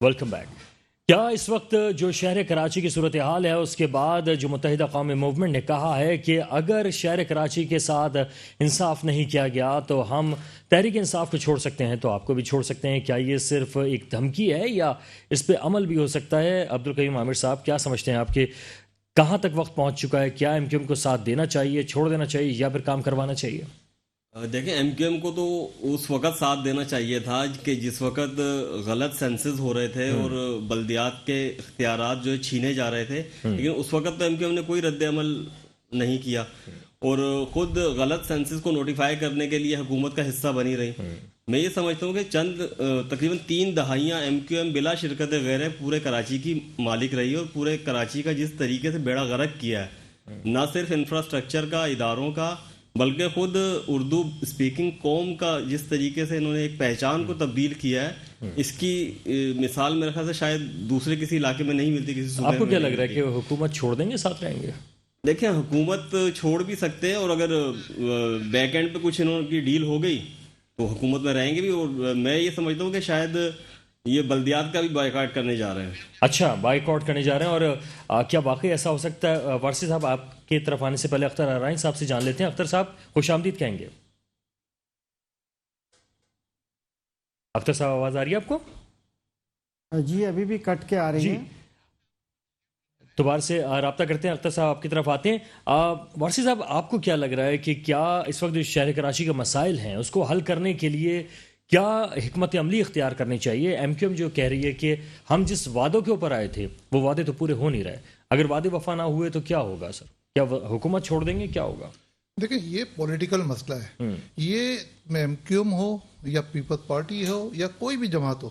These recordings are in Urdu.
Welcome back. کیا اس وقت جو شہر کراچی کی صورتحال ہے اس کے بعد جو متحدہ قومی موومنٹ نے کہا ہے کہ اگر شہر کراچی کے ساتھ انصاف نہیں کیا گیا تو ہم تحریک انصاف کو چھوڑ سکتے ہیں تو آپ کو بھی چھوڑ سکتے ہیں، کیا یہ صرف ایک دھمکی ہے یا اس پہ عمل بھی ہو سکتا ہے؟ عبدالقیوم عامر صاحب، کیا سمجھتے ہیں آپ کہ کہاں تک وقت پہنچ چکا ہے؟ کیا ایم کیو ایم کو ساتھ دینا چاہیے، چھوڑ دینا چاہیے یا پھر کام کروانا چاہیے؟ دیکھیں، ایم کیو ایم کو تو اس وقت ساتھ دینا چاہیے تھا کہ جس وقت غلط سینسز ہو رہے تھے اور بلدیات کے اختیارات جو چھینے جا رہے تھے، لیکن اس وقت تو ایم کیو ایم نے کوئی رد عمل نہیں کیا اور خود غلط سینسز کو نوٹیفائی کرنے کے لیے حکومت کا حصہ بنی رہی. میں یہ سمجھتا ہوں کہ تقریباً 3 دہائیاں ایم کیو ایم بلا شرکت غیر پورے کراچی کی مالک رہی اور پورے کراچی کا جس طریقے سے بیڑا غرق کیا ہے، نہ صرف انفراسٹرکچر کا، اداروں کا، بلکہ خود اردو اسپیکنگ قوم کا جس طریقے سے انہوں نے ایک پہچان کو تبدیل کیا ہے، اس کی مثال میرے خیال سے شاید دوسرے کسی علاقے میں نہیں ملتی، کسی صوبے میں. آپ کو کیا لگ رہا ہے کہ حکومت چھوڑ دیں گے، ساتھ رہیں گے؟ دیکھیں، حکومت چھوڑ بھی سکتے ہیں اور اگر بیک اینڈ پہ کچھ انہوں کی ڈیل ہو گئی تو حکومت میں رہیں گے بھی. اور میں یہ سمجھتا ہوں کہ شاید یہ بلدیات کا بھی بائیکاٹ کرنے جا رہے ہیں. اچھا، بائیک آؤٹ کرنے جا رہے ہیں. اور کیا واقعی ایسا ہو سکتا ہے؟ وارثی صاحب، آپ کی طرف آنے سے پہلے اختر ارائن صاحب سے جان لیتے ہیں. اختر صاحب، خوش آمدید کہیں گے. اختر صاحب، آواز آ رہی ہے آپ کو؟ جی، ابھی بھی کٹ کے آ رہی ہے. دوبارہ سے رابطہ کرتے ہیں. اختر صاحب آپ کی طرف آتے ہیں. وارثی صاحب، آپ کو کیا لگ رہا ہے کہ کیا اس وقت جو شہر کراچی کے مسائل ہیں اس کو حل کرنے کے لیے کیا حکمت عملی اختیار کرنی چاہیے؟ ایم کیو ایم جو کہہ رہی ہے کہ ہم جس وعدوں کے اوپر آئے تھے وہ وعدے تو پورے ہو نہیں رہے، اگر وعدے وفا نہ ہوئے تو کیا ہوگا سر؟ کیا حکومت چھوڑ دیں گے؟ کیا ہوگا؟ دیکھیں، یہ پولیٹیکل مسئلہ ہے. یہ ایم کیو ایم ہو یا پیپلز پارٹی ہو یا کوئی بھی جماعت ہو،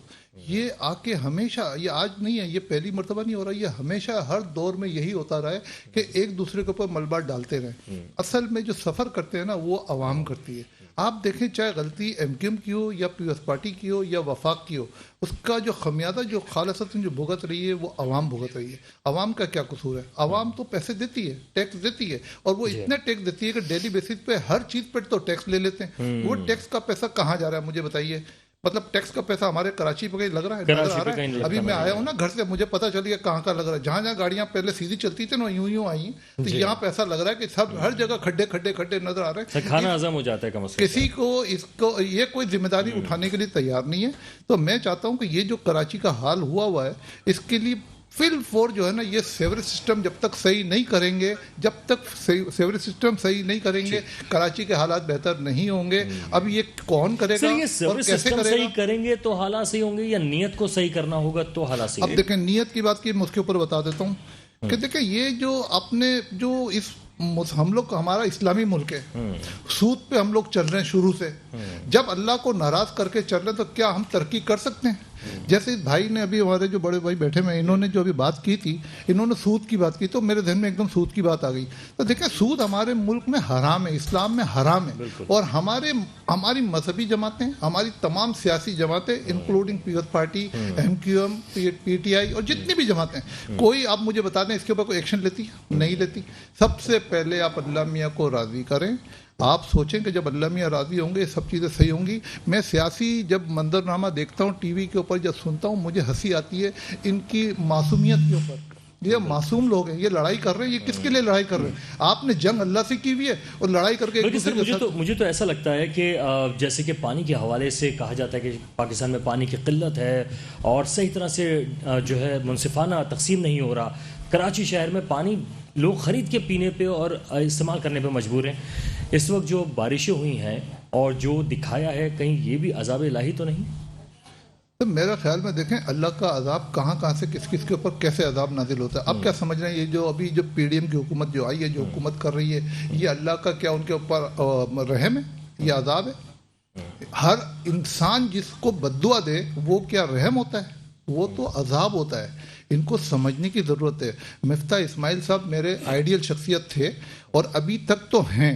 یہ آ کے ہمیشہ، یہ آج نہیں ہے، یہ پہلی مرتبہ نہیں ہو رہا، یہ ہمیشہ ہر دور میں یہی ہوتا رہا ہے کہ ایک دوسرے کے اوپر ملبہ ڈالتے رہیں. اصل میں جو سفر کرتے ہیں نا وہ عوام کرتی ہے. آپ دیکھیں، چاہے غلطی ایم کیو ایم کی ہو یا پیپلز پارٹی کی ہو یا وفاق کی ہو، اس کا جو خمیازہ جو خالصتاً جو بھگت رہی ہے وہ عوام بھگت رہی ہے. عوام کا کیا قصور ہے؟ عوام تو پیسے دیتی ہے، ٹیکس دیتی ہے، اور وہ اتنا ٹیکس دیتی ہے کہ ڈیلی بیسس پہ ہر چیز پہ تو ٹیکس لے لیتے ہیں. وہ ٹیکس کا پیسہ کہاں جا رہا ہے مجھے بتائیے؟ مطلب ٹیکس کا پیسہ ہمارے کراچی پہ کہیں لگ رہا ہے؟ نظر آ رہا ہے؟ ابھی میں آیا ہوں نا گھر سے، مجھے پتا چل گیا کہاں کا لگ رہا ہے. جہاں جہاں گاڑیاں پہلے سیدھی چلتی تھی نا یوں آئی، تو یہاں پہ ایسا لگ رہا ہے کہ سب ہر جگہ کھڈے کھڈے کھڈے نظر آ رہے ہیں. کھانا ہضم ہو جاتا ہے کم از کم. کسی کو اس کو یہ کوئی ذمہ داری اٹھانے کے لیے تیار نہیں ہے. تو میں چاہتا ہوں کہ یہ جو کراچی کا حال ہوا ہے، اس کے لیے فل فور جو ہے نا، یہ سیوریج سسٹم جب تک صحیح نہیں کریں گے، جب تک سیوریج سسٹم صحیح نہیں کریں گے، کراچی کے حالات بہتر نہیں ہوں گے. اب یہ کون کرے گا اور کیسے کرے گا؟ صحیح کریں گے تو حالات صحیح ہوں گے یا نیت کو صحیح کرنا ہوگا تو حالات صحیح؟ اب دیکھیں، نیت کی بات کی میں اس کے اوپر بتا دیتا ہوں کہ دیکھیں، یہ جو اپنے جو اس ہم لوگ ہمارا اسلامی ملک ہے، سود پہ ہم لوگ چل رہے ہیں شروع سے. جب اللہ کو ناراض کر کے چل رہے ہیں تو کیا ہم ترقی کر سکتے ہیں؟ جیسے بھائی نے ابھی، ہمارے جو بڑے بھائی بیٹھے ہوئے ہیں، انہوں نے جو ابھی بات کی تھی، انہوں نے سود کی بات کی تو میرے ذہن میں ایک دم سود کی بات آ گئی. تو دیکھیں، سود ہمارے ملک میں حرام ہے، اسلام میں حرام ہے. اور ہماری مذہبی جماعتیں، ہماری تمام سیاسی جماعتیں including Peoples Party, M Q M, P T I اور جتنی بھی جماعتیں، کوئی آپ مجھے بتا دیں اس کے اوپر کوئی ایکشن لیتی؟ نہیں لیتی. سب سے پہلے آپ اللہ میاں کو راضی کریں. آپ سوچیں کہ جب اللہ میاں راضی ہوں گے سب چیزیں صحیح ہوں گی. میں سیاسی جب منظرنامہ دیکھتا ہوں ٹی وی کے اوپر، جب سنتا ہوں، مجھے ہنسی آتی ہے ان کی معصومیت کے اوپر. یہ معصوم لوگ ہیں، یہ لڑائی کر رہے ہیں، یہ کس کے لیے لڑائی کر رہے ہیں؟ آپ نے جنگ اللہ سے کی ہوئی ہے اور لڑائی کر کے مجھے تو ایسا لگتا ہے کہ جیسے کہ پانی کے حوالے سے کہا جاتا ہے کہ پاکستان میں پانی کی قلت ہے اور صحیح طرح سے جو ہے منصفانہ تقسیم نہیں ہو رہا. کراچی شہر میں پانی لوگ خرید کے پینے پہ اور استعمال کرنے پہ مجبور ہیں. اس وقت جو بارشیں ہوئی ہیں اور جو دکھایا ہے، کہیں یہ بھی عذاب الہی تو نہیں؟ تو میرا خیال میں دیکھیں، اللہ کا عذاب کہاں سے کس کے اوپر کیسے عذاب نازل ہوتا ہے. اب کیا سمجھ رہے ہیں؟ یہ جو ابھی جو پی ڈی ایم کی حکومت جو آئی ہے، جو حکومت کر رہی ہے، یہ اللہ کا کیا ان کے اوپر رحم ہے؟ یہ عذاب ہے. ہر انسان جس کو بددعا دے وہ کیا رحم ہوتا ہے؟ وہ تو عذاب ہوتا ہے. ان کو سمجھنے کی ضرورت ہے. مفتاح اسماعیل صاحب میرے آئیڈیل شخصیت تھے اور ابھی تک تو ہیں.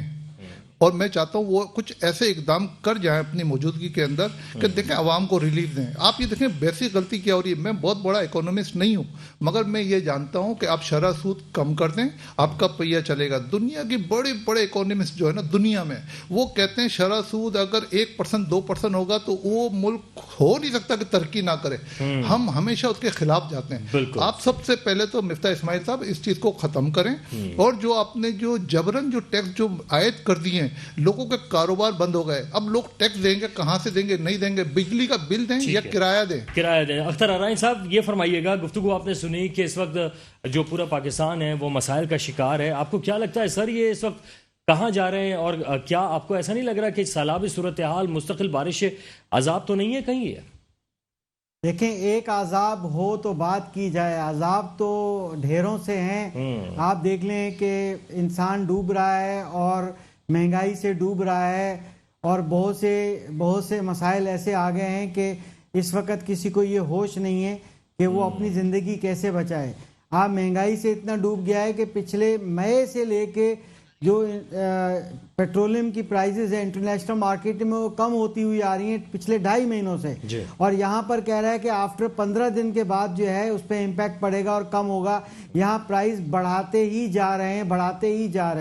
اور میں چاہتا ہوں وہ کچھ ایسے اقدام کر جائیں اپنی موجودگی کے اندر کہ دیکھیں عوام کو ریلیف دیں. آپ یہ دیکھیں بیسک غلطی کیا ہو رہی ہے. میں بہت بڑا اکانومسٹ نہیں ہوں مگر میں یہ جانتا ہوں کہ آپ شرح سود کم کر دیں, آپ کا پہیہ چلے گا. دنیا کے بڑے بڑے اکانومسٹ جو ہے نا دنیا میں وہ کہتے ہیں شرح سود اگر 1% 2% ہوگا تو وہ ملک ہو نہیں سکتا کہ ترقی نہ کرے. ہم ہمیشہ اس کے خلاف جاتے ہیں. آپ سب سے پہلے تو مفتاح اسماعیل صاحب اس چیز کو ختم کریں, اور جو آپ نے جو جبرن جو ٹیکس جو عائد کر دیے ہیں, لوگوں کے کاروبار بند ہو گئے. اب لوگ ٹیکس دیں گے کہاں سے دیں گے؟ نہیں دیں گے. بجلی کا بل دیں یا کرایہ دیں. کرایہ دیں. اختر ارائن صاحب یہ فرمائیے گا, گفتگو آپ نے سنی کہ اس وقت جو پورا پاکستان ہے وہ مسائل کا شکار ہے. آپ کو کیا لگتا ہے سر یہ اس وقت کہاں جا رہے ہیں, اور کیا آپ کو ایسا نہیں لگ رہا کہ سیلابی صورتحال مستقل بارش عذاب تو نہیں ہے کہیں؟ یہ دیکھیں ایک عذاب ہو تو بات کی جائے, عذاب تو ڈھیروں سے ہیں. آپ دیکھ لیں کہ انسان ڈوب رہا ہے اور مہنگائی سے ڈوب رہا ہے, اور بہت سے مسائل ایسے آ گئے ہیں کہ اس وقت کسی کو یہ ہوش نہیں ہے کہ وہ اپنی زندگی کیسے بچائے. آپ مہنگائی سے اتنا ڈوب گیا ہے کہ پچھلے مئی سے لے کے جو پیٹرولیم کی پرائزز ہیں انٹرنیشنل مارکیٹ میں وہ کم ہوتی ہوئی آ رہی ہیں پچھلے 2.5 مہینوں سے, اور یہاں پر کہہ رہا ہے کہ آفٹر 15 دن کے بعد جو ہے اس پہ امپیکٹ پڑے گا اور کم ہوگا. یہاں پرائز بڑھاتے ہی جا رہے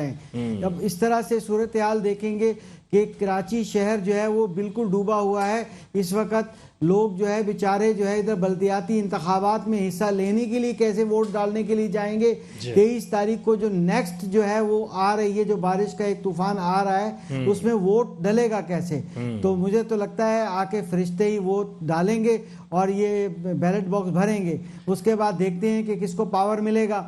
ہیں. اب اس طرح سے صورتحال دیکھیں گے کہ کراچی شہر جو ہے وہ بالکل ڈوبا ہوا ہے. اس وقت لوگ جو ہے بیچارے جو ہے ادھر بلدیاتی انتخابات میں حصہ لینے کے لیے کیسے ووٹ ڈالنے کے لیے جائیں گے. 23 تاریخ کو جو نیکسٹ جو ہے وہ آ رہی ہے, جو بارش کا ایک طوفان آ رہا ہے, اس میں ووٹ ڈلے گا کیسے؟ تو مجھے تو لگتا ہے آ کے فرشتے ہی ووٹ ڈالیں گے اور یہ بیلٹ باکس بھریں گے. اس کے بعد دیکھتے ہیں کہ کس کو پاور ملے گا.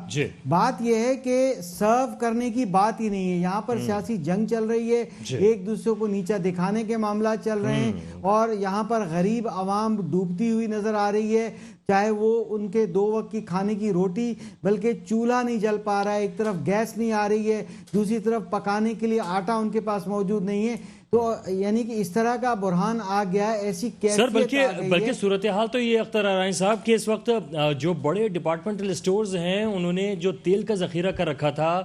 بات یہ ہے کہ سرو کرنے کی بات ہی نہیں ہے. یہاں پر سیاسی جنگ چل رہی ہے, ایک دوسرے کو نیچا دکھانے کے معاملات چل رہے ہیں, اور یہاں پر غریب عوام ڈوبتی ہوئی نظر آ رہی ہے. چاہے وہ ان کے 2 وقت کی کھانے کی روٹی, بلکہ چولہا نہیں جل پا رہا ہے, ایک طرف گیس نہیں آ رہی ہے, دوسری طرف پکانے کے لیے آٹا ان کے پاس موجود نہیں ہے. تو یعنی کہ اس طرح کا بحران آ گیا ہے, ایسی کیفیت آ گئی ہے. بلکہ صورتحال تو یہ اختر ارائن صاحب کہ اس وقت جو بڑے ڈپارٹمنٹل سٹورز ہیں انہوں نے جو تیل کا ذخیرہ کر رکھا تھا,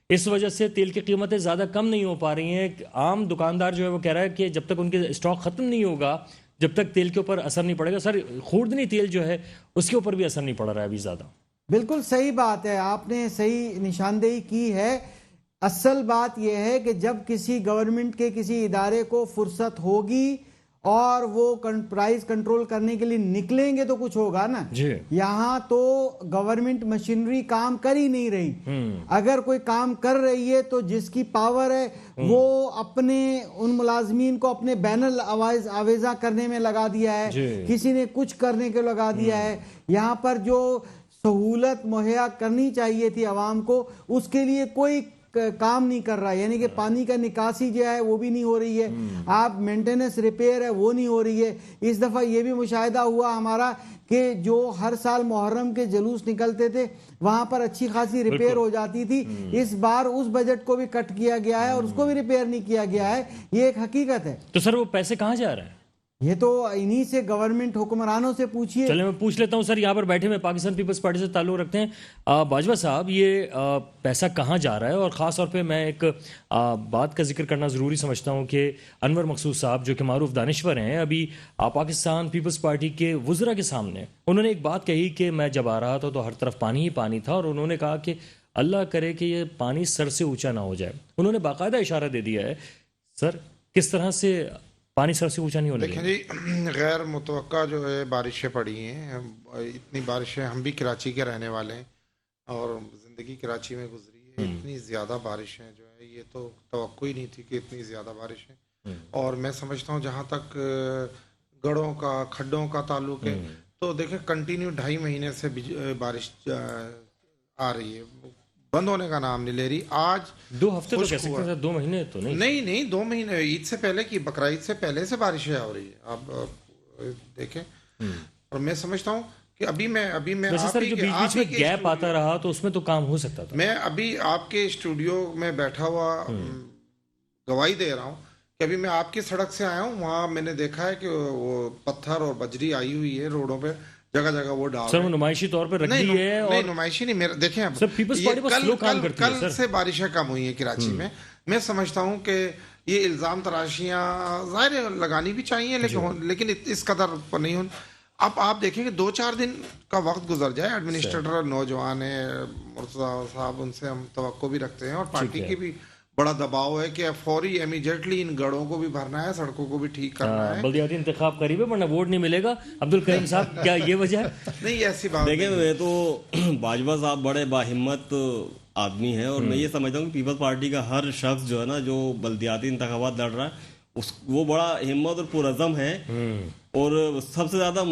اس وجہ سے تیل کی قیمتیں زیادہ کم نہیں ہو پا رہی ہیں. عام دکاندار جو ہے وہ کہہ رہا ہے کہ جب تک ان کے اسٹاک ختم نہیں ہوگا جب تک تیل کے اوپر اثر نہیں پڑے گا. سر خوردنی تیل جو ہے اس کے اوپر بھی اثر نہیں پڑ رہا ہے ابھی زیادہ. بالکل صحیح بات ہے, آپ نے صحیح نشاندہی کی ہے. اصل بات یہ ہے کہ جب کسی گورنمنٹ کے کسی ادارے کو فرصت ہوگی اور وہ پرائز کنٹرول کرنے کے لیے نکلیں گے تو کچھ ہوگا نا. یہاں تو گورنمنٹ مشینری کام کر ہی نہیں رہی. اگر کوئی کام کر رہی ہے تو جس کی پاور ہے وہ اپنے ان ملازمین کو اپنے بینر آویزہ کرنے میں لگا دیا ہے, کسی نے کچھ کرنے کے لگا دیا ہے. یہاں پر جو سہولت مہیا کرنی چاہیے تھی عوام کو اس کے لیے کوئی کام نہیں کر رہا ہے. یعنی کہ پانی کا نکاسی جو ہے وہ بھی نہیں ہو رہی ہے, آپ مینٹیننس ریپیئر ہے وہ نہیں ہو رہی ہے. اس دفعہ یہ بھی مشاہدہ ہوا ہمارا کہ جو ہر سال محرم کے جلوس نکلتے تھے وہاں پر اچھی خاصی ریپیئر ہو جاتی تھی. اس بار اس بجٹ کو بھی کٹ کیا گیا ہے اور اس کو بھی ریپیئر نہیں کیا گیا ہے. یہ ایک حقیقت ہے. تو سر وہ پیسے کہاں جا رہے ہیں؟ یہ تو انہی سے گورنمنٹ حکمرانوں سے پوچھیے. چلے میں پوچھ لیتا ہوں سر, یہاں پر بیٹھے میں پاکستان پیپلز پارٹی سے تعلق رکھتے ہیں. باجوہ صاحب یہ پیسہ کہاں جا رہا ہے؟ اور خاص طور پہ میں ایک بات کا ذکر کرنا ضروری سمجھتا ہوں کہ انور مقصود صاحب جو کہ معروف دانشور ہیں, ابھی پاکستان پیپلز پارٹی کے وزراء کے سامنے انہوں نے ایک بات کہی کہ میں جب آ رہا تھا تو ہر طرف پانی ہی پانی تھا, اور انہوں نے کہا کہ اللہ کرے کہ یہ پانی سر سے اونچا نہ ہو جائے. انہوں نے باقاعدہ اشارہ دے دیا ہے. سر کس طرح سے پانی سر سے اونچا نہیں ہونے دیکھیں جی, غیر متوقع جو ہے بارشیں پڑی ہیں. اتنی بارشیں, ہم بھی کراچی کے رہنے والے ہیں اور زندگی کراچی میں گزری ہے. اتنی زیادہ بارشیں جو ہے یہ تو توقع ہی نہیں تھی کہ اتنی زیادہ بارشیں. اور میں سمجھتا ہوں جہاں تک گڑھوں کا کھڈوں کا تعلق ہے تو دیکھیں کنٹینیو 2.5 مہینے سے بارش آ رہی ہے, بند ہونے کا نام نہیں لے رہی. آج 2 ہفتے تو کہہ سکتے ہیں, 2 مہینے تو نہیں 2 مہینے, عید سے پہلے کی, بقرعید سے پہلے سے بارشیں ہو رہی ہے. آپ دیکھیں, اور میں سمجھتا ہوں کہ ابھی میں سر جو بیچ میں گیپ آتا رہا تو اس میں تو کام ہو سکتا تھا. میں ابھی آپ کے اسٹوڈیو میں بیٹھا ہوا گواہی دے رہا ہوں کہ ابھی میں آپ کی سڑک سے آیا ہوں, وہاں میں نے دیکھا ہے کہ وہ پتھر اور بجری آئی ہوئی ہے روڈوں پہ, جگہ جگہ وہ ڈال. سر وہ نمائشی طور پہ رکھ دی ہے. نہیں نمائشی نہیں, میرا دیکھیں اب پیپلز پارٹی بس سلو کام کرتی ہے. کل سے بارشیں کم ہوئی ہیں کراچی میں. میں سمجھتا ہوں کہ یہ الزام تراشیاں ظاہر لگانی بھی چاہیے لیکن اس قدر پر نہیں ہوں. اب آپ دیکھیں کہ 2-4 دن کا وقت گزر جائے, ایڈمنسٹریٹر نوجوان ہیں, مرتضیٰ صاحب, ان سے ہم توقع بھی رکھتے ہیں, اور پارٹی کی بھی بڑا دباؤ ہے کہ فوری امیڈیٹلی ان گڑھوں کو بھی بھرنا ہے, سڑکوں کو بھی ٹھیک کرنا ہے. بلدیاتی انتخاب قریب ہے ورنہ ووٹ نہیں ملے گا. عبدالکریم صاحب, کیا یہ وجہ ہے؟ نہیں, ایسی بات دیکھیں, میں تو باجوہ صاحب بڑے باہمت آدمی ہیں, اور میں یہ سمجھتا ہوں کہ پیپلز پارٹی کا ہر شخص جو ہے نا, جو بلدیاتی انتخابات لڑ رہا ہے, وہ بڑا ہمت اور پرعزم ہے, اور سب سے زیادہ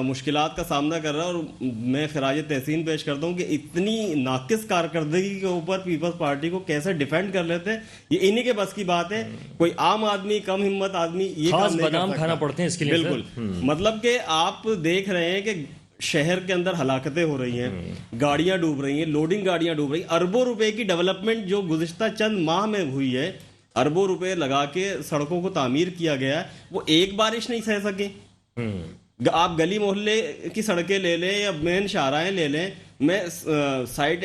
مشکلات کا سامنا کر رہا ہے. اور میں خراج تحسین پیش کرتا ہوں کہ اتنی ناقص کارکردگی کے اوپر پیپلز پارٹی کو کیسے ڈیفینڈ کر لیتے ہیں, یہ انہی کے بس کی بات ہے. کوئی عام آدمی, کم ہمت آدمی یہ کام نہیں کر بادام کھانا پڑتے ہیں اس کے لیے. بالکل, مطلب کہ آپ دیکھ رہے ہیں کہ شہر کے اندر ہلاکتیں ہو رہی ہیں, گاڑیاں ڈوب رہی ہیں, لوڈنگ گاڑیاں ڈوب رہی ہیں, اربوں روپے کی ڈیولپمنٹ جو گزشتہ چند ماہ میں ہوئی ہے, اربوں روپے لگا کے سڑکوں کو تعمیر کیا گیا ہے, وہ ایک بارش نہیں سہ سکے. آپ گلی محلے کی سڑکیں لے لیں یا مین شاہراہیں لے لیں. میں سائٹ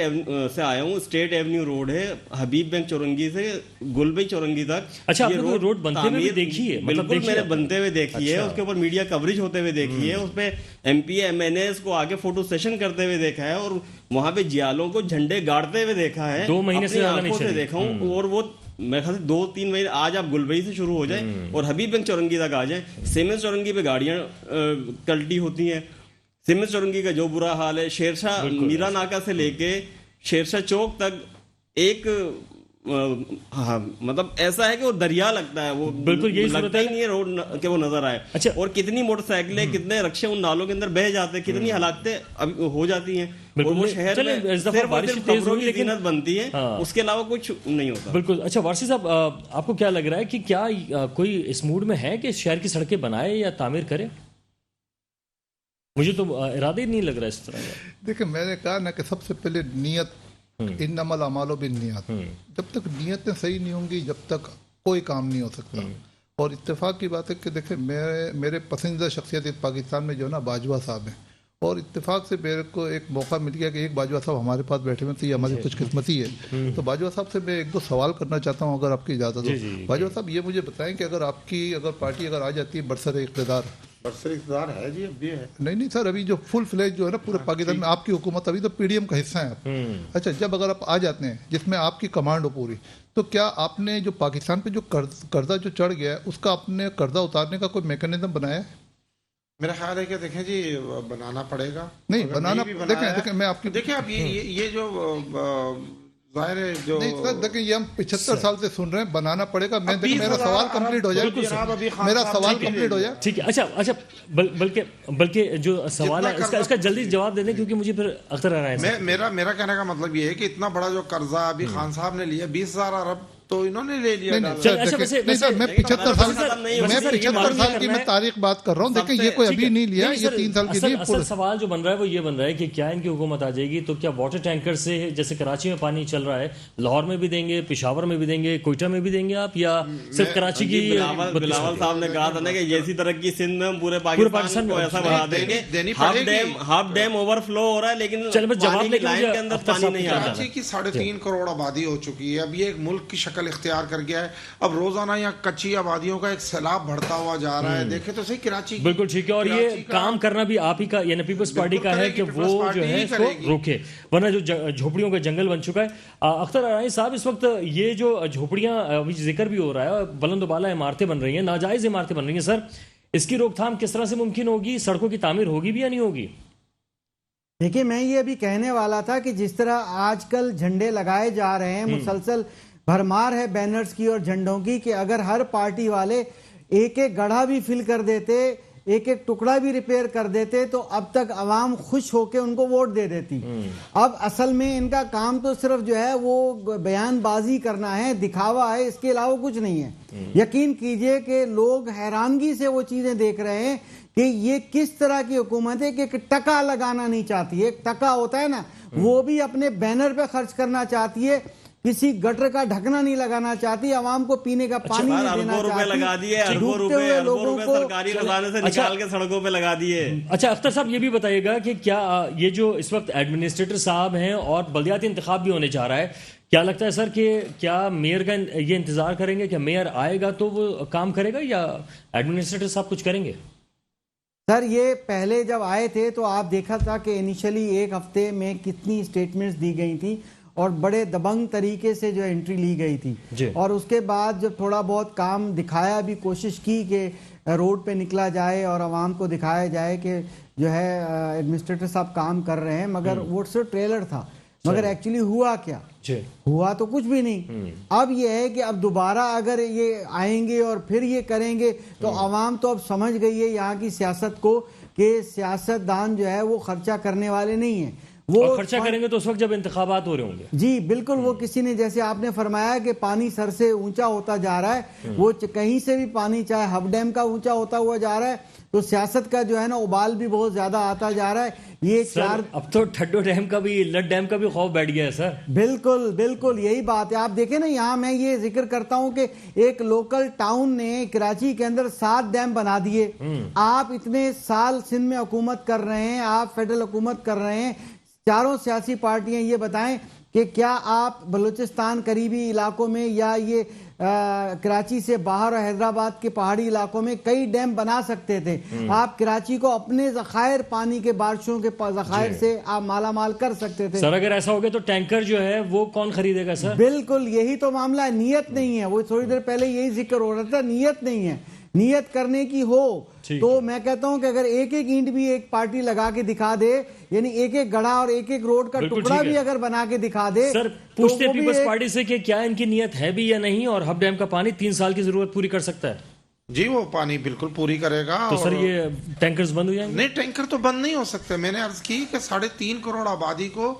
سے آیا ہوں, اسٹیٹ ایونیو روڈ ہے, حبیب بینک چورنگی سے گلبئی چورنگی تک. اچھا, آپ نے روڈ بنتے ہوئے دیکھی ہے؟ بالکل, میں نے بنتے ہوئے دیکھی ہے, اس کے اوپر میڈیا کوریج ہوتے ہوئے دیکھی ہے, اس پہ M P M N As کو آگے فوٹو سیشن کرتے ہوئے دیکھا ہے, اور وہاں پہ جیالوں کو جھنڈے گاڑتے ہوئے دیکھا ہے, 2 مہینے سے زیادہ نہیں چلی دیکھا ہوں. اور وہ میرے خیال سے 2-3 مہینے, آج آپ گلبئی سے شروع ہو جائیں اور حبیب بینک چورنگی تک آ جائیں, سیمنز چورنگی پہ گاڑیاں کلٹی ہوتی ہیں. سیمنز چورنگی کا جو برا حال ہے, شیرشاہ میرا ناکہ سے لے کے شیرشاہ چوک تک ایک مطلب ایسا ہے کہ وہ دریا لگتا ہے, وہ بالکل یہی لگتا ہی نہیں ہے روڈ کہ وہ نظر آئے. اچھا, اور کتنی موٹر سائیکلیں, کتنے رکشے ان نالوں کے اندر بہ جاتے ہیں, کتنی ہلاکتیں اب ہو جاتی ہیں. اور وہ شہر میں صرف خبروں کی زینت بنتی ہے, اس کے علاوہ کچھ نہیں ہوتا. بالکل. اچھا وارثی صاحب, آپ کو کیا لگ رہا ہے کہ کیا کوئی اس موڈ میں ہے کہ شہر کی سڑکیں بنائے یا تعمیر کرے؟ مجھے تو ارادہ ہی نہیں لگ رہا اس طرح کا. دیکھیں, میں نے کہا نا کہ سب سے پہلے نیت, انما الاعمال بالنیات. جب تک نیتیں صحیح نہیں ہوں گی, جب تک کوئی کام نہیں ہو سکتا. اور اتفاق کی بات ہے کہ دیکھیں, میرے پسندیدہ شخصیت پاکستان میں جو ہے نا باجوہ صاحب ہیں, اور اتفاق سے میرے کو ایک موقع مل گیا کہ ایک باجوہ صاحب ہمارے پاس بیٹھے ہوئے, تو یہ ہماری خوش قسمتی ہے. تو باجوہ صاحب سے میں 1-2 سوال کرنا چاہتا ہوں, اگر آپ کی اجازت ہو. باجوہ صاحب, یہ مجھے بتائیں کہ اگر پارٹی اگر آ جاتی ہے برسر اقتدار, برسر اقتدار ہے جی, اب بھی ہے. نہیں سر, ابھی جو فل فلیج جو ہے نا پورے پاکستان میں آپ کی حکومت, ابھی تو پی ڈی ایم کا حصہ ہیں آپ. اچھا, جب اگر آپ آ جاتے ہیں جس میں آپ کی کمانڈ ہو پوری, تو کیا آپ نے جو پاکستان پہ جو قرضہ جو چڑھ گیا ہے, اس کا آپ نے قرضہ اتارنے کا کوئی میکینزم بنایا ہے؟ میرا خیال ہے کہ دیکھیں جی, بنانا پڑے گا. نہیں بنانا, دیکھیں میں آپ کی, دیکھیں اب یہ جو ظاہر ہے جو نہیں سر, دیکھیں یہ ہم 75 سال سے سن رہے ہیں, بنانا پڑے گا. میں دیکھیں میرا سوال کمپلیٹ ہو جائے, میرا سوال کمپلیٹ ہو جائے. ٹھیک ہے. اچھا, بلکہ جو سوال ہے اس کا جلدی جواب دے دیں, کیونکہ مجھے پھر اختر آ رہا ہے. میرا کہنے کا مطلب یہ ہے کہ اتنا بڑا جو قرضہ ابھی خان صاحب نے لیا 20,000 ارب, تو انہوں نے لے لیا. نہیں سر, میں 75 سال کی میں تاریخ بات کر رہا ہوں. دیکھیں, یہ کوئی ابھی نہیں لیا, یہ 3 سال کی نہیں. اصل سوال جو بن رہا ہے وہ یہ بن رہا ہے کہ کیا ان کی حکومت آ جائے گی تو کیا واٹر ٹینکر سے, جیسے کراچی میں پانی چل رہا ہے, لاہور میں بھی دیں گے, پشاور میں بھی دیں گے, کوئٹہ میں بھی دیں گے آپ, یا صرف کراچی کی؟ بلاول صاحب نے کہا تھا نا کہ جیسی ترقی سندھ میں ہم پورے پاکستان کو ایسا بڑھا دیں گے. ہاف ڈیم اوور فلو ہو رہا ہے, لیکن جواب لے کے اندر پانی نہیں آ رہا. کراچی کی 3.5 کروڑ آبادی ہو چکی ہے, اب یہ ایک ملک کی شکل اختیار کر گیا ہے. اب روزانہ یہاں کچی آبادیوں کا ایک سیلاب بڑھتا ہوا جا رہا ہے. دیکھیں تو صحیح, کراچی بالکل ٹھیک ہے. اور یہ کام کرنا بھی آپ ہی کا, یعنی پیپلز پارٹی کا ہے کہ وہ جو ہے اس کو روکے, ورنہ جو جھوپڑیوں کا جنگل بن چکا ہے. اختر ارائیں صاحب, اس وقت یہ جو جھوپڑیاں ابھی ذکر بھی ہو رہا ہے, بلند و بالا عمارتیں بن رہی ہیں, ناجائز عمارتیں بن رہی ہیں, سر اس کی روک تھام کس طرح سے ممکن ہوگی؟ سڑکوں کی تعمیر ہوگی بھی یا نہیں ہوگی؟ دیکھیں, میں یہ ابھی کہنے والا تھا کہ جس طرح آج کل جھنڈے لگائے جا رہے ہیں, مسلسل بھرمار ہے بینرز کی اور جھنڈوں کی, کہ اگر ہر پارٹی والے ایک گڑھا بھی فل کر دیتے, ایک ٹکڑا بھی ریپیئر کر دیتے, تو اب تک عوام خوش ہو کے ان کو ووٹ دے دیتی. اب اصل میں ان کا کام تو صرف جو ہے وہ بیان بازی کرنا ہے, دکھاوا ہے, اس کے علاوہ کچھ نہیں ہے. یقین کیجئے کہ لوگ حیرانگی سے وہ چیزیں دیکھ رہے ہیں کہ یہ کس طرح کی حکومت ہے کہ ایک ٹکا لگانا نہیں چاہتی ہے. ایک ٹکا ہوتا ہے نا, وہ بھی اپنے بینر پہ خرچ کرنا چاہتی ہے, کسی گٹر کا ڈھکنا نہیں لگانا چاہتی, عوام کو پینے کا پانی نہیں دینا چاہتی. لگا دیے اربوں روپے سرکاری خزانے سے نکال کے سڑکوں پہ لگا دیے. اچھا اختر صاحب, یہ بھی بتائیے گا کہ کیا یہ جو اس وقت ایڈمنسٹریٹر صاحب ہیں اور بلدیاتی انتخاب بھی ہونے جا رہا ہے, کیا لگتا ہے سر کہ کیا میئر کا یہ انتظار کریں گے کہ میئر آئے گا تو وہ کام کرے گا یا ایڈمنسٹریٹر صاحب کچھ کریں گے؟ سر یہ پہلے جب آئے تھے تو آپ دیکھا تھا کہ انیشلی ایک ہفتے میں کتنی سٹیٹمنٹس دی گئی تھی اور بڑے دبنگ طریقے سے جو انٹری لی گئی تھی جی. اور اس کے بعد جب تھوڑا بہت کام دکھایا بھی، کوشش کی کہ روڈ پہ نکلا جائے اور عوام کو دکھایا جائے کہ جو ہے ایڈمنسٹریٹر صاحب کام کر رہے ہیں، مگر وہ صرف ٹریلر تھا، مگر ایکچولی ہوا کیا؟ ہوا تو کچھ بھی نہیں. اب یہ ہے کہ اب دوبارہ اگر یہ آئیں گے اور پھر یہ کریں گے تو عوام تو اب سمجھ گئی ہے یہاں کی سیاست کو کہ سیاست دان جو ہے وہ خرچہ کرنے والے نہیں ہیں. وہ خرچہ کریں گے تو اس وقت جب انتخابات ہو رہے ہوں گے. جی بالکل، وہ کسی نے جیسے آپ نے فرمایا کہ پانی سر سے اونچا ہوتا جا رہا ہے، وہ کہیں سے بھی پانی چاہے ہب ڈیم کا اونچا ہوتا ہوا جا رہا ہے، تو سیاست کا جو ہے نا ابال بھی بہت زیادہ آتا جا رہا ہے. یہ سر اب تو ٹھڈو ڈیم کا بھی، لٹ ڈیم کا بھی خوف بیٹھ گیا ہے سر. بالکل بالکل یہی بات ہے. آپ دیکھیں نا یہاں میں یہ ذکر کرتا ہوں کہ ایک لوکل ٹاؤن نے کراچی کے اندر 7 ڈیم بنا دیے. آپ اتنے سال سندھ میں حکومت کر رہے ہیں، آپ فیڈرل حکومت کر رہے ہیں، چاروں سیاسی پارٹیاں، یہ بتائیں کہ کیا آپ بلوچستان قریبی علاقوں میں یا یہ کراچی سے باہر اور حیدرآباد کے پہاڑی علاقوں میں کئی ڈیم بنا سکتے تھے؟ آپ کراچی کو اپنے ذخائر، پانی کے بارشوں کے ذخائر سے آپ مالا مال کر سکتے تھے. سر اگر ایسا ہو گیا تو ٹینکر جو ہے وہ کون خریدے گا سر؟ بالکل یہی تو معاملہ ہے، نیت نہیں ہے. وہ تھوڑی دیر پہلے یہی ذکر ہو رہا تھا، نیت نہیں ہے. نیت کرنے کی ہو تو میں کہتا ہوں کہ اگر ایک ایک اینٹ بھی ایک پارٹی لگا کے دکھا دے، یعنی ایک ایک گڑھا اور ایک ایک روڈ کا ٹکڑا بھی اگر بنا کے دکھا دے. سر پوچھتے پیپلز پارٹی سے کہ کیا ان کی نیت ہے بھی یا نہیں، اور ہب ڈیم کا پانی 3 سال کی ضرورت پوری کر سکتا ہے؟ جی وہ پانی بالکل پوری کرے گا. تو سر یہ ٹینکرز بند ہو جائیں گے؟ نہیں، ٹینکر تو بند نہیں ہو سکتے. میں نے عرض کی کہ 3.5 کروڑ آبادی کو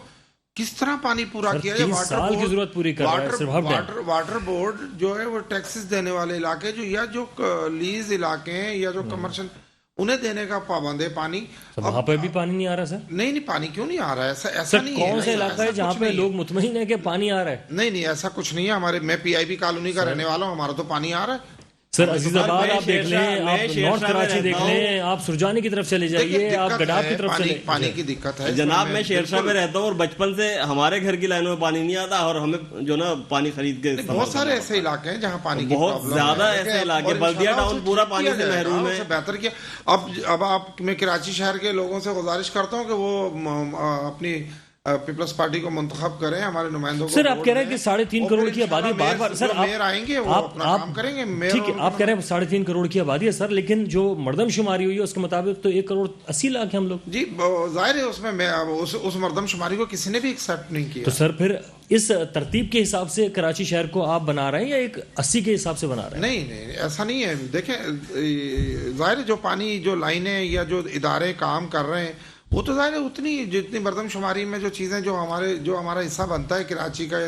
کس طرح پانی پورا کیا ہے. 3 سال کی ضرورت پوری کر رہا ہے صرف ہب ڈیم. واٹر بورڈ جو ہے وہ ٹیکسز دینے والے علاقے جو یا جو لیز علاقے ہیں یا جو کمرشل، انہیں دینے کا پابند ہے پانی. وہاں پہ بھی پانی نہیں آ رہا سر؟ نہیں پانی کیوں نہیں آ رہا ہے؟ ایسا نہیں ہے. کون سا علاقہ ہے جہاں پہ لوگ مطمئن ہیں کہ پانی آ رہا ہے؟ نہیں ایسا کچھ نہیں ہے. میں پی آئی بی کالونی کا رہنے والا ہوں، ہمارا تو پانی آ رہا ہے. سر عزیز آباد آپ دیکھ لیں، آپ نارتھ کراچی دیکھ لیں، آپ سرجانی کی طرف چلے جائیے، آپ گڈاف کی طرف چلے. پانی کی دقت ہے جناب. میں شیرشاہ میں رہتا ہوں اور بچپن سے ہمارے گھر کی لائنوں میں پانی نہیں آتا، اور ہمیں جو نا پانی خرید کے بہت سارے ایسے علاقے ہیں جہاں پانی کی بہت زیادہ ایسے علاقے. بلدیہ ٹاؤن پورا پانی سے محروم ہے. بہتر کیا. اب آپ، میں کراچی شہر کے لوگوں سے گزارش کرتا ہوں کہ وہ اپنی پیپلز پارٹی کو منتخب کریں، ہمارے نمائندوں کو. سر آپ کہہ رہے ہیں کہ 3.5 کروڑ کی آبادی بار بار. سر میئر آئیں گے وہ اپنا کام کریں گے. ٹھیک ہے، آپ کہہ رہے ہیں 3.5 کروڑ کی آبادی ہے سر، لیکن جو مردم شماری ہوئی ہے اس کے مطابق تو 1 کروڑ 80 لاکھ ہیں ہم لوگ. جی ظاہر ہے، اس میں اس مردم شماری کو کسی نے بھی ایکسیپٹ نہیں کیا. تو سر پھر اس ترتیب کے حساب سے کراچی شہر کو آپ بنا رہے ہیں یا ایک 80 کے حساب سے بنا رہے ہیں؟ نہیں ایسا نہیں ہے. دیکھیں ظاہر ہے جو پانی، جو لائنیں یا جو ادارے کام کر رہے ہیں وہ تو ظاہر ہے اتنی جتنی مردم شماری میں جو چیزیں جو ہمارا حصہ بنتا ہے کراچی کا،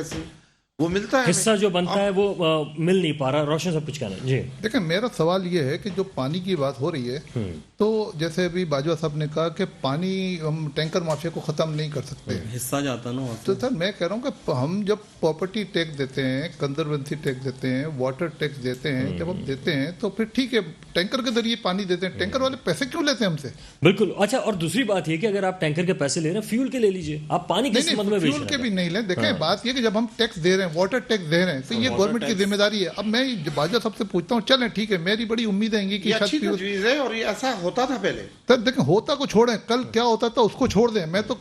وہ ملتا ہے. حصہ جو بنتا ہے وہ مل نہیں پا رہا. روشن سب کچھ کہنا ہے. جی دیکھیں، میرا سوال یہ ہے کہ جو پانی کی بات ہو رہی ہے تو جیسے ابھی باجوہ صاحب نے کہا کہ پانی ہم ٹینکر مافیا کو ختم نہیں کر سکتے، حصہ جاتا نا. تو سر میں کہہ رہا ہوں کہ ہم جب پراپرٹی ٹیکس دیتے ہیں، کنزروینسی ٹیکس دیتے ہیں، واٹر ٹیکس دیتے ہیں، جب ہم دیتے ہیں تو پھر ٹھیک ہے ٹینکر کے ذریعے پانی دیتے ہیں. ٹینکر والے پیسے کیوں لیتے ہیں ہم سے؟ بالکل. اچھا، اور دوسری بات یہ کہ اگر آپ ٹینکر کے پیسے لے رہے ہیں، فیول کے لے لیجئے. آپ پانی کس قیمت میں بیچ رہے ہیں؟ فیول کے بھی نہیں لیں. دیکھیں بات یہ کہ جب ہم ٹیکس دے رہے ہیں، واٹر ٹیکس دے رہے ہیں، تو یہ گورنمنٹ کی ذمہ داری ہے. اب میں باجوہ صاحب سے پوچھتا ہوں، چلیں ٹھیک ہے، میری بڑی امید ہے کہ اچھی تجویز ہے اور یہ ایسا ہوتا تھا پہلے. سر دیکھیں، ہوتا کو چھوڑیں، کل کیا ہوتا تھا اس کو چھوڑ دیں. میں تو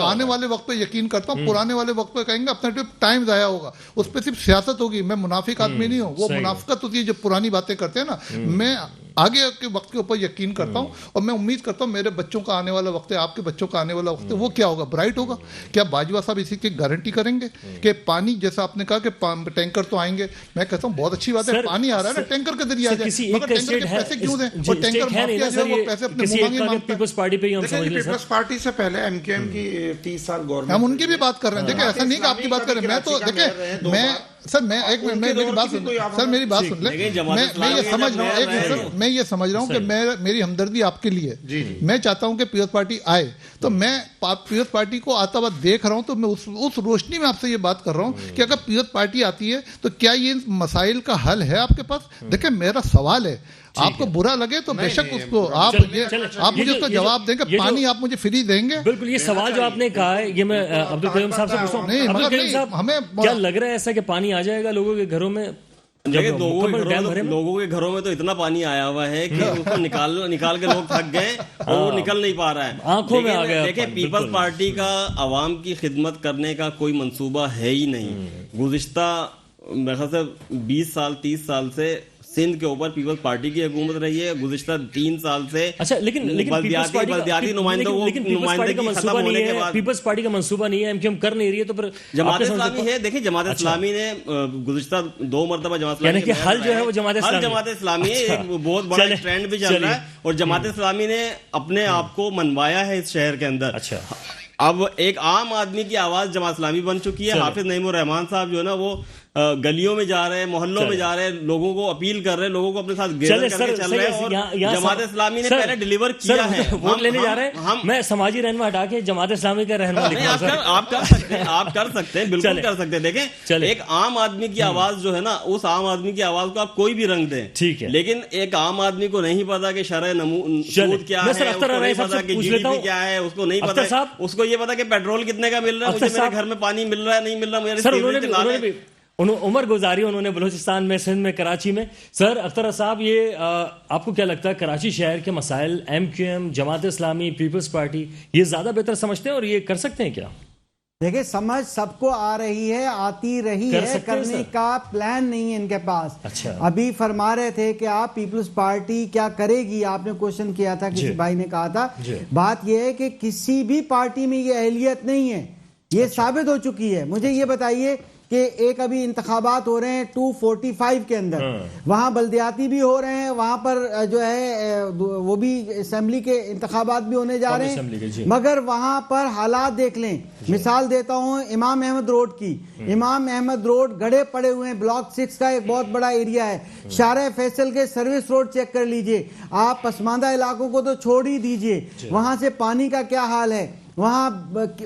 آنے والے وقت پہ یقین کرتا ہوں. پرانے والے وقت پہ کہیں گے اپنا ٹائم ضائع ہوگا، اس پہ صرف سیاست ہوگی. میں منافق آدمی نہیں ہوں. وہ منافقت ہوتی ہے جو پرانی باتیں کرتے ہیں نا. میں آگے کے وقت کے اوپر یقین کرتا ہوں اور میں امید کرتا ہوں میرے بچوں کا آنے والا وقت ہے، آپ کے بچوں کا آنے والا وقت ہے، وہ کیا ہوگا؟ برائٹ ہوگا. کیا باجوہ صاحب اسی کی گارنٹی کریں گے کہ پانی، جیسا آپ نے کہا کہ ٹینکر تو آئیں گے، میں کہتا ہوں بہت اچھی بات ہے، پانی آ رہا ہے نا، ٹینکر کے ذریعے آ جائے، مگر ٹینکر کے پیسے کیوں دیں؟ اور ٹینکر مافیا جو ہے وہ پیسے اپنے منہ مانگے مانگتا ہے. پیپلز پارٹی پہ ہی ہم سمجھ لیں. پیپلز پارٹی سے پہلے ایم کیو ایم کی 30 سال گورنمنٹ، ہم ان کی بھی بات کر رہے ہیں. دیکھیں ایسا نہیں کہ آپ کی بات کر رہے ہیں. میں تو دیکھیں میں سر میں ایک منٹ میری بات سن سر میری بات سن لیں. میں یہ سمجھ رہا ہوں ایک میں یہ سمجھ رہا ہوں کہ میری ہمدردی آپ کے لیے. میں چاہتا ہوں کہ پیپلز پارٹی آئے. تو میں پیپلز پارٹی کو آتا ہوا دیکھ رہا ہوں تو میں اس روشنی میں آپ سے یہ بات کر رہا ہوں کہ اگر پیپلز پارٹی آتی ہے تو کیا یہ مسائل کا حل ہے آپ کے پاس؟ دیکھیں میرا سوال ہے، آپ کو برا لگے تو بے شک اس کو آپ مجھے اس کا جواب دیں گے پانی آپ مجھے فری دیں گے. بالکل, یہ سوال جو آپ نے کہا ہے یہ میں عبدالکریم صاحب سے پوچھتا ہوں. عبدالکریم صاحب, کیا لگ رہا ہے ایسا کہ پانی آ جائے گا لوگوں کے گھروں میں؟ لوگوں کے گھروں میں تو اتنا پانی آیا ہوا ہے کہ اس کو نکال کے لوگ تھک گئے اور وہ نکل نہیں پا رہا ہے, آنکھوں میں آ گیا. دیکھیں پیپلز پارٹی کا عوام کی خدمت کرنے کا کوئی منصوبہ ہے ہی نہیں. گزشتہ میرے خیال سے 20 سال 30 سال سے سندھ کے اوپر پیپلز پارٹی کی حکومت رہی ہے. گزشتہ 3 سال سے بلدیاتی نمائندوں نمائندگی ختم ہونے کے بعد پیپلز پارٹی کا منصوبہ نہیں ہے, ایم کر نہیں رہی ہے, تو پھر جماعت اسلامی ہے. دیکھیں جماعت اسلامی نے گزشتہ 2 مرتبہ جماعت اسلامی یعنی کہ حل جو ہے وہ جماعت اسلامی ہے. ایک بہت بڑا ٹرینڈ بھی چل رہا ہے اور جماعت اسلامی نے اپنے آپ کو منوایا ہے اس شہر کے اندر. اچھا, اب ایک عام آدمی کی آواز جماعت اسلامی بن چکی ہے. حافظ نعیم الرحمان صاحب جو ہے نا وہ گلیوں میں جا رہے ہیں, محلوں میں جا رہے ہیں, لوگوں کو اپیل کر رہے ہیں, لوگوں کو اپنے ساتھ گیدر کر کے چل رہے ہیں. اور جماعت اسلامی نے پہلے ڈیلیور کیا ہے. ووٹ لینے جا رہے ہیں, میں سماجی رہنما ہٹا کے جماعت اسلامی کا رہنما آپ کر سکتے ہیں, بالکل کر سکتے ہیں. دیکھیں ایک عام آدمی کی آواز جو ہے نا, اس عام آدمی کی آواز کو آپ کوئی بھی رنگ دیں, ٹھیک ہے, لیکن ایک عام آدمی کو نہیں پتا کہ شرح سود کیا ہے, اس کو نہیں پتا کہ جی ڈی پی کیا ہے, اس کو نہیں پتا, اس کو یہ پتا کہ پیٹرول کتنے کا مل رہا ہے, مجھے میرے گھر میں پانی مل رہا ہے نہیں مل رہا. عمر گزاری انہوں نے بلوچستان میں, سندھ میں, کراچی میں. سر اختر صاحب, یہ آپ کو کیا لگتا ہے کراچی شہر کے مسائل M Q M, Jamaat Islami, Peoples party یہ زیادہ بہتر سمجھتے ہیں اور یہ کر سکتے ہیں کیا؟ دیکھیں سمجھ سب کو آ رہی ہے, آتی رہی ہے, کرنے کا پلان نہیں ہے ان کے پاس. اچھا, ابھی فرما رہے تھے کہ آپ پیپلز پارٹی کیا کرے گی, آپ نے کوشچن کیا تھا, کسی بھائی نے کہا تھا. بات یہ ہے کہ کسی بھی پارٹی میں یہ اہلیت نہیں ہے, یہ ثابت ہو چکی ہے. مجھے یہ بتائیے کہ ایک ابھی انتخابات ہو رہے ہیں 245 کے اندر, وہاں بلدیاتی بھی ہو رہے ہیں, وہاں پر جو ہے وہ بھی اسمبلی کے انتخابات بھی ہونے جا رہے ہیں, مگر وہاں پر حالات دیکھ لیں. مثال دیتا ہوں امام احمد روڈ کی. امام احمد روڈ گڑھے پڑے ہوئے ہیں, بلاک 6 کا ایک بہت بڑا ایریا ہے. شارع فیصل کے سروس روڈ چیک کر لیجئے, آپ پسماندہ علاقوں کو تو چھوڑ ہی دیجئے, وہاں سے پانی کا کیا حال ہے وہاں.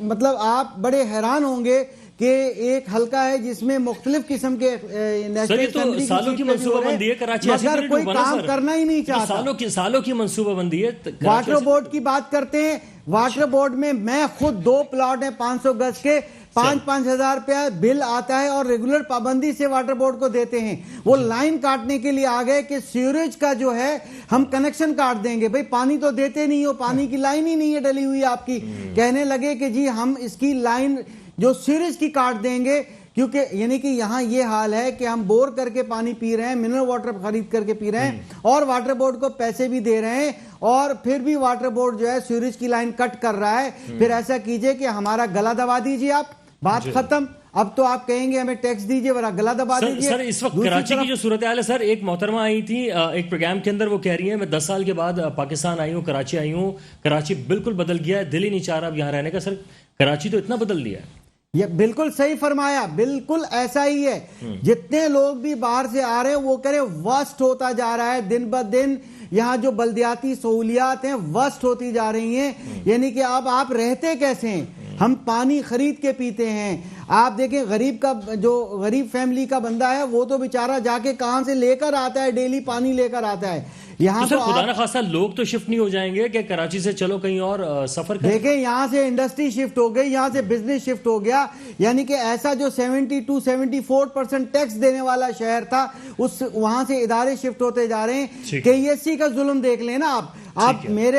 مطلب آپ بڑے حیران ہوں گے کہ ایک حلقہ ہے جس میں مختلف قسم کے نیشنل اسمبلی سالوں کی منصوبہ بندی ہے, کراچی مگر کوئی کام کرنا ہی نہیں چاہتا. سالوں کی منصوبہ بندی ہے. واٹر بورڈ کی بات کرتے ہیں, واٹر بورڈ میں خود 2 پلاٹ ہیں 500 گز کے, 5-5 ہزار روپیہ بل آتا ہے اور ریگولر پابندی سے واٹر بورڈ کو دیتے ہیں. وہ لائن کاٹنے کے لیے آ گئے کہ سیوریج کا جو ہے ہم کنیکشن کاٹ دیں گے. بھئی پانی تو دیتے نہیں ہو, پانی کی لائن ہی نہیں ہے ڈلی ہوئی آپ کی. کہنے لگے کہ جی ہم اس کی لائن جو سیوریج کی کاٹ دیں گے, کیونکہ یعنی کہ یہاں یہ حال ہے کہ ہم بور کر کے پانی پی رہے ہیں, منرل واٹر خرید کر کے پی رہے ہیں, اور واٹر بورڈ کو پیسے بھی دے رہے ہیں, اور پھر بھی واٹر بورڈ جو ہے سیوریج کی لائن کٹ کر رہا ہے. پھر ایسا کیجئے کہ ہمارا گلا دبا دیجئے, آپ بات ختم. اب تو آپ کہیں گے ہمیں ٹیکس دیجئے ورنہ گلا دبا دیجئے. سر اس وقت کراچی کی جو صورتحال ہے, سر ایک محترمہ آئی تھی ایک پروگرام کے اندر, وہ کہہ رہی ہیں میں 10 سال کے بعد پاکستان آئی ہوں, کراچی آئی ہوں, کراچی بالکل بدل گیا ہے, دل ہی نہیں چاہ رہا اب یہاں رہنے کا. سر کراچی تو اتنا بدل دیا ہے. یہ بالکل صحیح فرمایا, بالکل ایسا ہی ہے. جتنے لوگ بھی باہر سے آ رہے ہیں وہ کرے ورسٹ ہوتا جا رہا ہے دن بہ دن. یہاں جو بلدیاتی سہولیات ہیں ورسٹ ہوتی جا رہی ہیں. یعنی کہ اب آپ رہتے کیسے ہیں, ہم پانی خرید کے پیتے ہیں. آپ دیکھیں غریب کا جو غریب فیملی کا بندہ ہے وہ تو بیچارہ جا کے کہاں سے لے کر آتا ہے, ڈیلی پانی لے کر آتا ہے. یہاں تو خدا نہ خواستہ لوگ تو شفٹ نہیں ہو جائیں گے کہ کراچی سے چلو کہیں اور سفر کریں. دیکھیں یہاں سے انڈسٹری شفٹ ہو گئی, یہاں سے بزنس شفٹ ہو گیا. یعنی کہ ایسا جو 72-74% ٹیکس دینے والا شہر تھا, اس وہاں سے ادارے شفٹ ہوتے جا رہے ہیں. KESC کا ظلم دیکھ لیں نا آپ. میں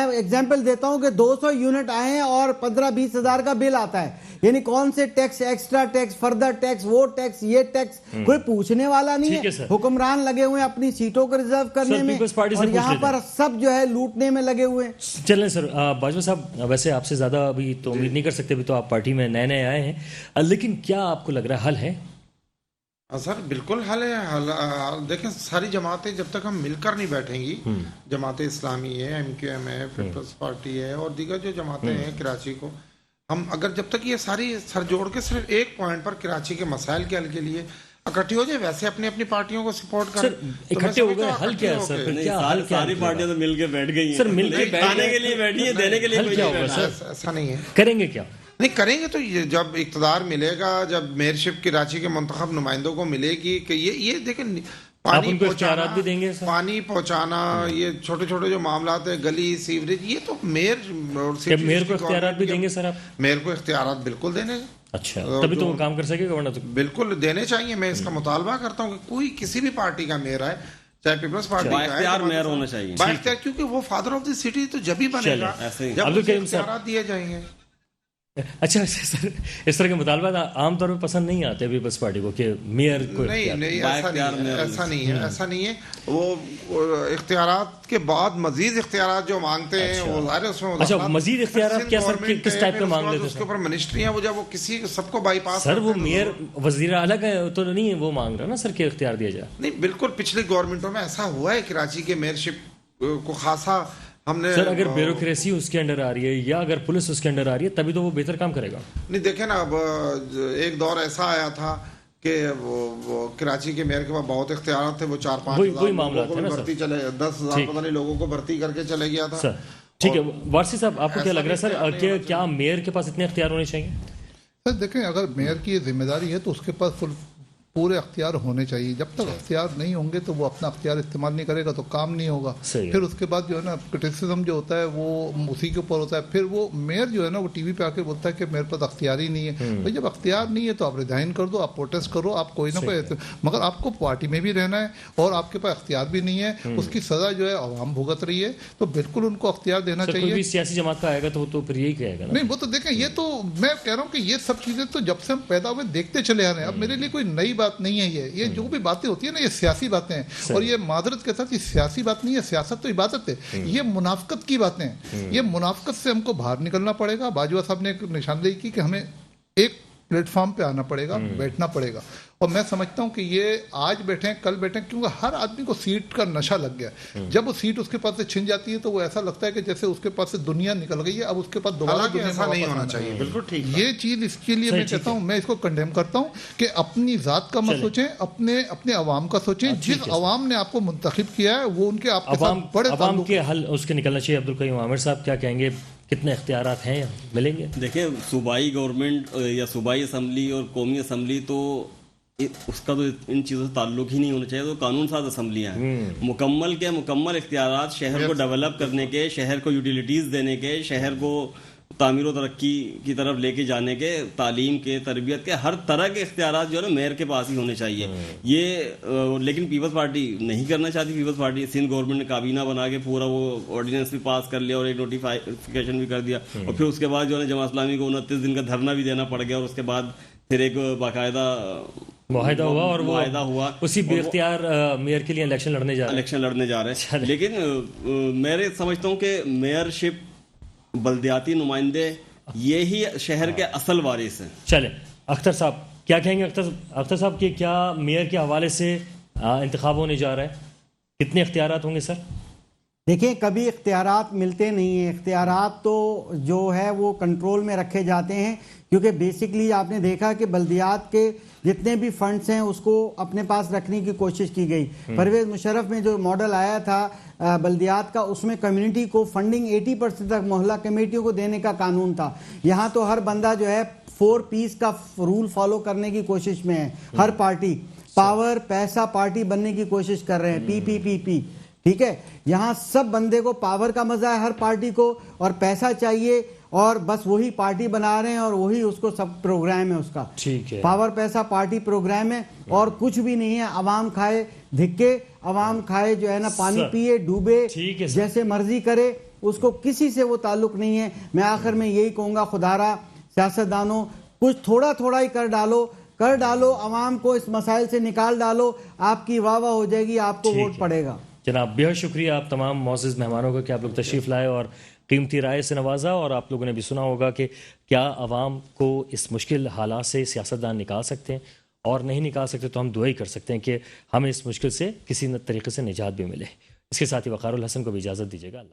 ایگزامپل دیتا ہوں کہ 200 یونٹ آئے ہیں اور 15-20 ہزار کا بل آتا ہے. یعنی کون سے tax, extra tax, further tax, وہ ٹیکس, یہ ٹیکس, کوئی پوچھنے والا نہیں ہے. حکمران لگے ہوئے اپنی سیٹوں کو ریزرو کرنے میں, اور یہاں پر سب جو ہے لوٹنے میں لگے ہوئے. چلیں سر, باجوہ صاحب ویسے آپ سے زیادہ ابھی تو امید نہیں کر سکتے, ابھی تو آپ پارٹی میں نئے نئے آئے ہیں, لیکن کیا آپ کو لگ رہا ہے حل ہے؟ سر بالکل حل ہے. دیکھیں ساری جماعتیں جب تک ہم مل کر نہیں بیٹھیں گی, جماعت اسلامی ہے, MQM ہے, پیپلز پارٹی ہے, اور دیگر جو جماعتیں ہیں کراچی کو, ہم اگر جب تک یہ ساری سر جوڑ کے صرف ایک پوائنٹ پر کراچی کے مسائل کے حل کے لیے اکٹھی ہو جائے, ویسے اپنی اپنی پارٹیوں کو سپورٹ کریں. اکٹھے ہو گئے, حل کیا ہے سر؟ ساری پارٹیاں تو مل کے بیٹھ گئی ہیں. سر مل کے کھانے کے لیے بیٹھی ہیں, دینے کے لیے حل کیا ہوگا سر؟ ایسا نہیں ہے. کریں گے کیا؟ نہیں کریں گے تو یہ جب اقتدار ملے گا, جب میئرشپ کراچی کے منتخب نمائندوں کو ملے گی, کہ یہ دیکھیں آپ ان کو اختیارات بھی دیں گے سر؟ پانی پہنچانا، یہ چھوٹے چھوٹے جو معاملات ہیں، گلی سیوریج، یہ تو میئر اور میئر کو اختیارات بھی دیں گے سر آپ؟ میئر کو اختیارات بالکل دینے، اچھا، تبھی تو وہ کام کر سکے گا، ورنہ تو بالکل دینے چاہیے. میں اس کا مطالبہ کرتا ہوں کہ کوئی کسی بھی پارٹی کا میئر ہے، چاہے پیپلز پارٹی کا ہے، بااختیار میئر ہونا چاہیے، بااختیار، کیونکہ وہ فادر آف دی سٹی تو جب ہی بنے گا جب اسے اختیارات دیے جائیں گے. اچھا سر، اس طرح کے مطالبات عام طور پہ پسند نہیں آتے پیپلز پارٹی کو کہ میئر کو نہیں ایسا نہیں ہے. وہ اختیارات کے بعد مزید اختیارات جو مانگتے ہیں وہ ظاہر ہے اس میں اچھا مزید اختیارات کیا سر، کس ٹائپ کے مانگ لیتے اس کے اوپر منسٹریاں، وہ جب وہ کسی سب کو بائی پاس سر؟ وہ میئر وزیر اعلیٰ کا تو نہیں ہے وہ مانگ رہا نا سر کہ اختیار دیا جائے؟ نہیں، بالکل پچھلی گورنمنٹوں میں ایسا ہوا ہے. کراچی کے میئرشپ کو خاصا ہم نے سر، اگر بیوروکریسی اس کے انڈر آ رہی ہے یا اگر پولیس اس کے انڈر آ رہی ہے تبھی تو وہ بہتر کام کرے گا. نہیں دیکھیں نا، اب ایک دور ایسا آیا تھا کہ وہ کراچی کے میئر کے پاس بہت اختیارات تھے، وہ 4-5 معاملات تھے نا سر، 10,000 پتہ نہیں لوگوں کو بھرتی کر کے چلے گیا تھا. سر ٹھیک ہے، وارثی صاحب آپ کو کیا لگ رہا ہے سر کہ کیا میئر کے پاس اتنے اختیار ہونے چاہیے؟ سر دیکھیں، اگر میئر کی یہ ذمہ داری ہے تو اس کے پاس پورے اختیار ہونے چاہیے. جب تک اختیار نہیں ہوں گے تو وہ اپنا اختیار استعمال نہیں کرے گا تو کام نہیں ہوگا. پھر اس کے بعد جو ہے نا کرٹیسزم جو ہوتا ہے وہ اسی کے اوپر ہوتا ہے. پھر وہ میئر جو ہے نا وہ ٹی وی پہ آ کے بولتا ہے کہ میرے پاس اختیار ہی نہیں ہے. بھائی جب اختیار نہیں ہے تو آپ ریزائن کر دو، آپ پروٹیسٹ کرو، آپ کوئی نہ کوئی، مگر آپ کو پارٹی میں بھی رہنا ہے اور آپ کے پاس اختیار بھی نہیں ہے. اس کی سزا جو ہے عوام بھگت رہی ہے، تو بالکل ان کو اختیار دینا چاہیے. کوئی بھی سیاسی جماعت کا آئے گا تو پھر یہی کہے گا. نہیں، وہ تو دیکھیں، یہ تو میں کہہ رہا ہوں کہ یہ سب چیزیں تو جب سے ہم پیدا ہوئے دیکھتے چلے آ رہے ہیں. اب میرے لیے کوئی نئی بات نہیں ہے. یہ جو بھی باتیں ہوتی ہیں نا، یہ سیاسی باتیں ہیں. اور یہ معذرت کے ساتھ یہ سیاسی بات نہیں ہے، سیاست تو عبادت ہے. یہ منافقت کی باتیں ہیں. یہ منافقت سے ہم کو باہر نکلنا پڑے گا. باجوہ صاحب نے ایک نشاندہی کی کہ ہمیں ایک پلیٹ فارم پہ آنا پڑے گا، بیٹھنا پڑے گا. اور میں سمجھتا ہوں کہ یہ آج بیٹھیں کل بیٹھیں، کیونکہ ہر آدمی کو سیٹ کا نشہ لگ گیا. جب وہ سیٹ اس کے پاس سے چھن جاتی ہے تو وہ ایسا لگتا ہے کہ جیسے اس کے پاس سے دنیا نکل گئی ہے، اب اس کے پاس دوبارہ دنیا ایسا نہیں ہونا چاہیے. بالکل ٹھیک. یہ چیز اس کے لیے میں کہتا ہوں، میں اس کو کنڈیم کرتا ہوں کہ اپنی ذات کا مت سوچیں، اپنے عوام کا سوچیں. جس عوام نے آپ کو منتخب کیا ہے وہ ان کے آپ کے ساتھ بڑے عوام کے حل اس کے نکلنا چاہیے. عبدالقیوم عامر صاحب کیا کہیں گے، کتنے اختیارات ہیں، ملیں گے؟ دیکھیں، صوبائی گورنمنٹ یا صوبائی اسمبلی اور قومی اسمبلی تو اس کا تو ان چیزوں سے تعلق ہی نہیں ہونا چاہیے. تو قانون ساز اسمبلیاں ہیں، مکمل اختیارات شہر کو ڈیولپ کرنے کے، شہر کو یوٹیلیٹیز دینے کے، شہر کو تعمیر و ترقی کی طرف لے کے جانے کے، تعلیم کے، تربیت کے، ہر طرح کے اختیارات جو ہے نا میئر کے پاس ہی ہونے چاہیے. یہ لیکن پیپلز پارٹی نہیں کرنا چاہتی. پیپلز پارٹی سندھ گورنمنٹ نے کابینہ بنا کے پورا وہ آرڈیننس بھی پاس کر لیا اور ایک نوٹیفیکیشن بھی کر دیا. اور پھر اس کے بعد جو ہے جماعت اسلامی کو 29 دن کا دھرنا بھی دینا پڑ گیا. اور اس کے بعد پھر ایک باقاعدہ معاہدہ ہوا اور معاہدہ ہوا اسی بے اختیار میئر کے لیے الیکشن لڑنے جا رہے ہیں. لیکن میں سمجھتا ہوں کہ میئر شپ، بلدیاتی نمائندے، یہی شہر کے اصل وارث ہیں. چلیں، اختر صاحب کیا کہیں گے؟ اختر صاحب کہ کیا میئر کے حوالے سے انتخاب ہونے جا رہا ہے، کتنے اختیارات ہوں گے سر؟ دیکھیں، کبھی اختیارات ملتے نہیں ہیں. اختیارات تو جو ہے وہ کنٹرول میں رکھے جاتے ہیں، کیونکہ بیسکلی آپ نے دیکھا کہ بلدیات کے جتنے بھی فنڈز ہیں اس کو اپنے پاس رکھنے کی کوشش کی گئی. پرویز مشرف میں جو ماڈل آیا تھا بلدیات کا، اس میں کمیونٹی کو فنڈنگ 80% تک محلہ کمیٹیوں کو دینے کا قانون تھا. یہاں تو ہر بندہ جو ہے 4 Ps کا رول فالو کرنے کی کوشش میں ہے. ہر پارٹی پاور، پیسہ، پارٹی بننے کی کوشش کر رہے ہیں. پی. ٹھیک ہے، یہاں سب بندے کو پاور کا مزہ ہے، ہر پارٹی کو، اور پیسہ چاہیے، اور بس وہی پارٹی بنا رہے ہیں اور وہی اس کو سب پروگرام ہے اس کا. ٹھیک ہے، پاور، پیسہ، پارٹی پروگرام ہے اور کچھ بھی نہیں ہے. عوام کھائے دھکے، عوام کھائے جو ہے نا پانی پیے، ڈوبے، جیسے مرضی کرے، اس کو کسی سے وہ تعلق نہیں ہے. میں آخر میں یہی کہوں گا، خدارا سیاستدانوں کچھ تھوڑا تھوڑا ہی کر ڈالو، عوام کو اس مسائل سے نکال ڈالو، آپ کی واہ ہو جائے گی، آپ کو ووٹ پڑے گا. جناب بہت شکریہ آپ تمام معزز مہمانوں کا کہ آپ لوگ تشریف لائے اور قیمتی رائے سے نوازا. اور آپ لوگوں نے بھی سنا ہوگا کہ کیا عوام کو اس مشکل حالات سے سیاستدان نکال سکتے ہیں، اور نہیں نکال سکتے تو ہم دعا ہی کر سکتے ہیں کہ ہمیں اس مشکل سے کسی طریقے سے نجات بھی ملے. اس کے ساتھ ہی وقار الحسن کو بھی اجازت دیجیے گا. اللہ